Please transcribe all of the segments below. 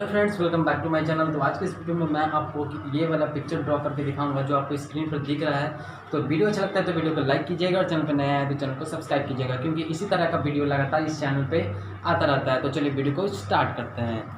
Hello friends, welcome back to my channel. तो आज के इस वीडियो में मैं आपको ये वाला पिक्चर ड्रॉ करके दिखाऊंगा जो आपको स्क्रीन पर दिख रहा है। तो वीडियो अच्छा लगता है तो वीडियो को लाइक कीजिएगा और चैनल पर नया है तो चैनल को सब्सक्राइब कीजिएगा, क्योंकि इसी तरह का वीडियो लगातार इस चैनल पे आता रहता है। तो चलिए वीडियो को स्टार्ट करते हैं।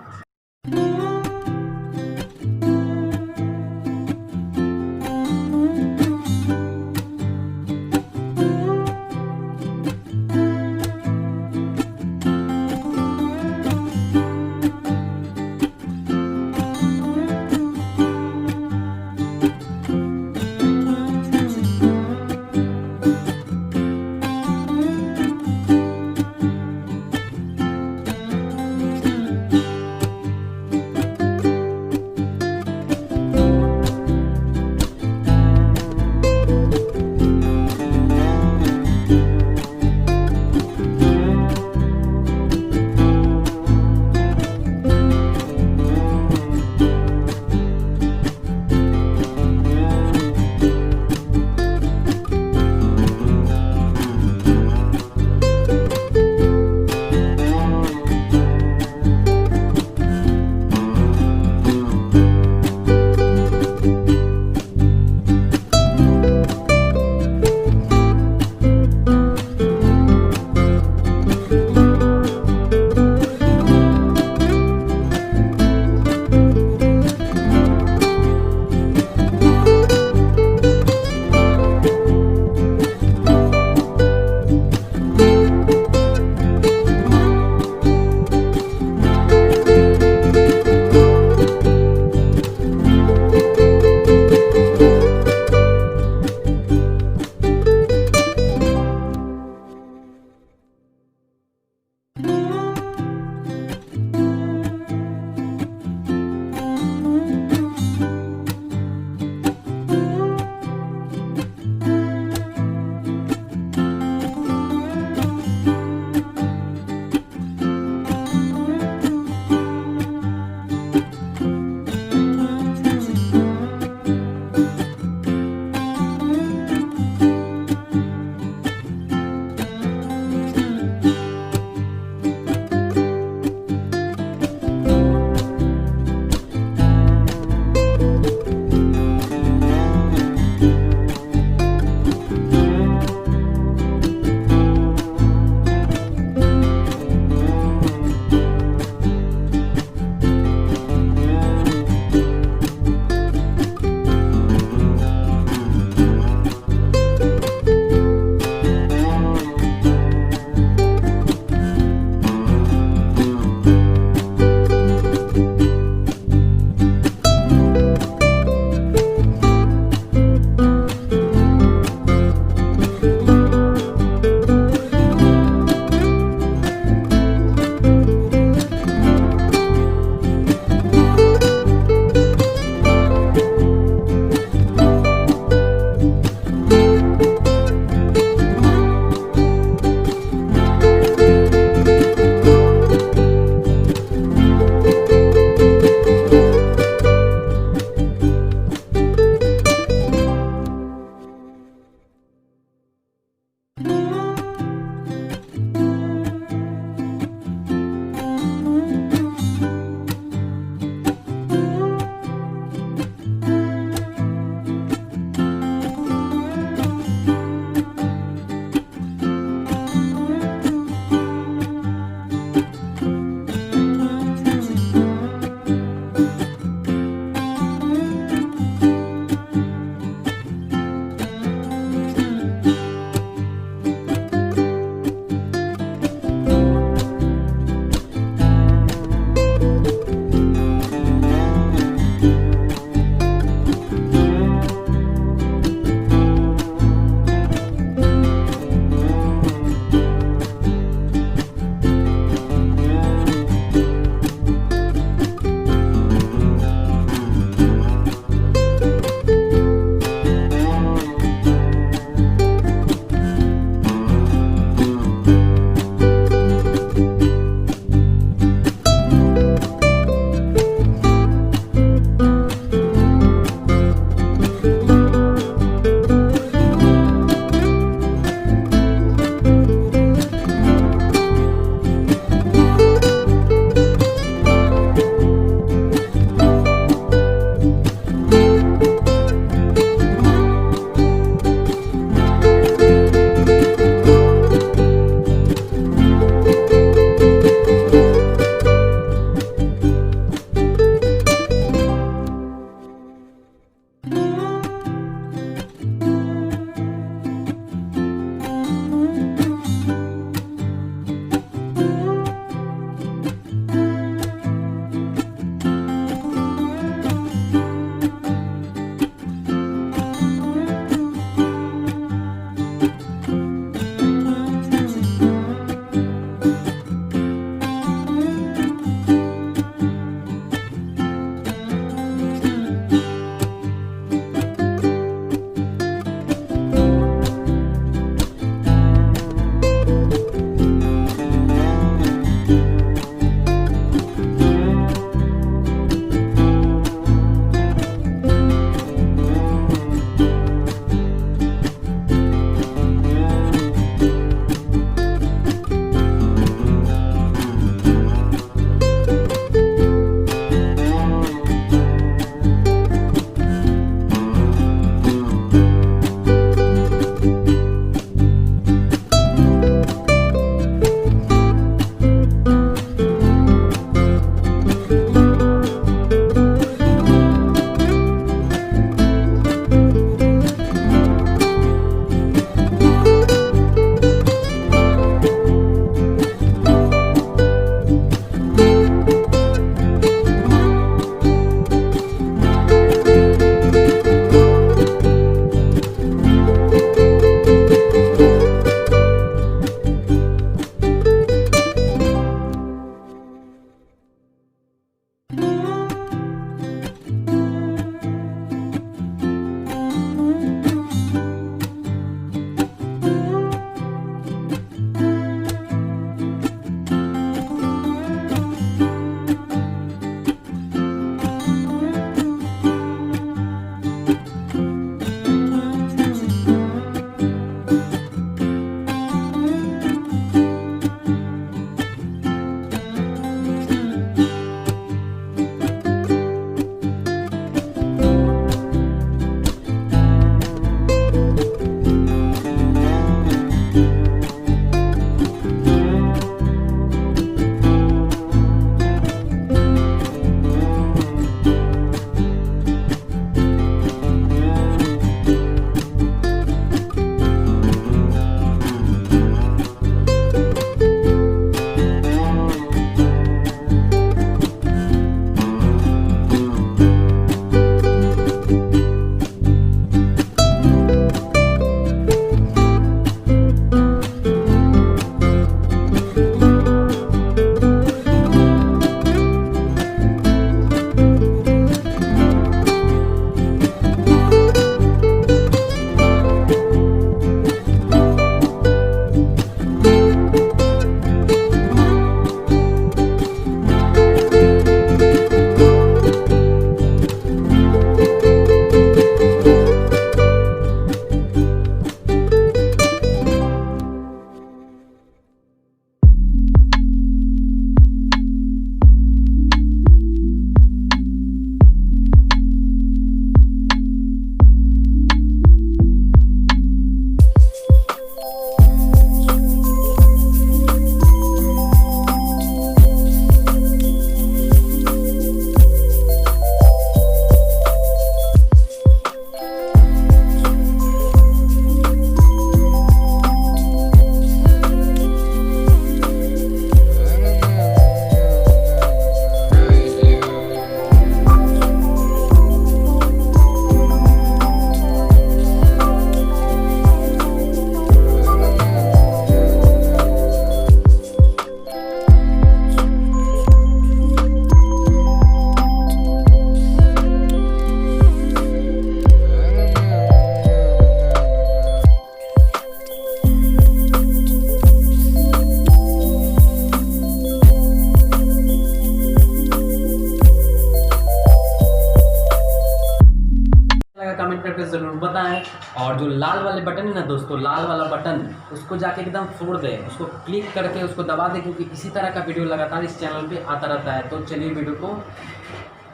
बताएं। और जो लाल वाले बटन है ना दोस्तों, लाल वाला बटन, उसको जाके एकदम फोड़ दें, उसको क्लिक करके उसको दबा दें, क्योंकि इसी तरह का वीडियो लगातार इस चैनल पे आता रहता है। तो चलिए वीडियो को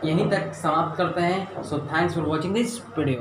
यहीं तक समाप्त करते हैं। So thanks for watching this video.